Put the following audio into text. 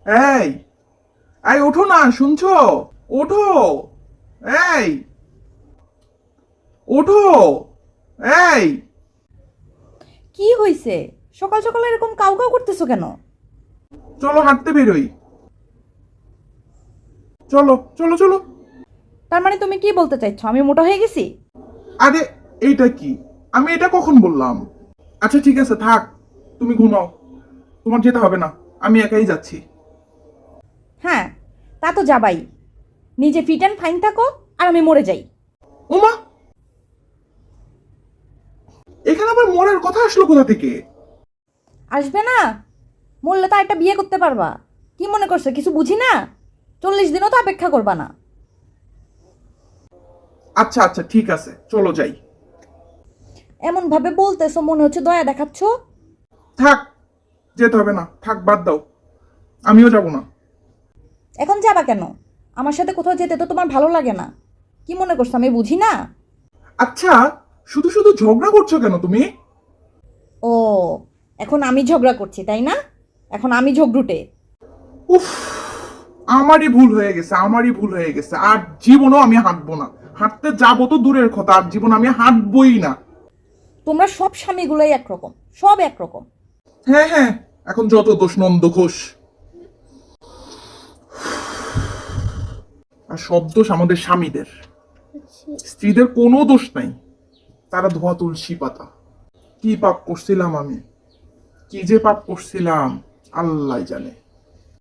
এই এই ওঠো না, শুনছো? ওঠো। এই ওঠো। এই কি হইছে? সকাল সকাল এরকম কাউ কাউ করতেছো কেন? চলো হাঁটতে বেরোই। চলো চলো চলো। তার মানে তুমি কি বলতে চাইছো, আমি মোটা হয়ে গেছি? আরে এইটা কি? আমি এটা কখন বললাম? আচ্ছা ঠিক আছে, থাক, তুমি ঘুমাও। তোমার যেতে হবে না, আমি একাই যাচ্ছি। হ্যাঁ, তা তো যাবাই। নিজে ফিট অ্যান্ড ফাইন থাকো আর আমি মরে যাই। ওমা, এখানে আবার মরার কথা আসলো কোথা থেকে? আসবে না? মরলে তো একটা বিয়ে করতে পারবা। কি মনে করছো কিছু বুঝি না? 40 দিনও তো অপেক্ষা করবা না। আচ্ছা আচ্ছা ঠিক আছে, চলো যাই। এমন ভাবে বলতেছো মনে হচ্ছে দয়া দেখাচ্ছ। থাক, যেতে হবে না, থাক, বাদ দাও, আমিও যাব না। এখন যাবা কেন? আমার সাথে কোথাও যেতে তো তোমার ভালো লাগে না? কি মনে করছো আমি বুঝি না? আচ্ছা, শুধু শুধু ঝগড়া করছো কেন তুমি? ও, এখন আমি ঝগড়া করছি তাই না? এখন আমি ঝগড়ুটে। উফ, আমারই ভুল হয়ে গেছে, আমারই ভুল হয়ে গেছে। আর জীবনও আমি হাঁটবো না। হাঁটতে যাবো তো দূরের কথা, আর জীবন আমি হাঁটবই না। তোমরা সব স্বামীগুলোই একরকম, সব একরকম। হ্যাঁ হ্যাঁ, এখন যত দোষ নন্দ ঘোষ। আর সব দোষ আমাদের স্বামীদের। স্ত্রীদের কোনো দোষ নাই। তারা ধোয়া তুলসী পাতা। কি পাপ করছিলাম আমি, কি যে পাপ করছিলাম, আল্লাহ জানে।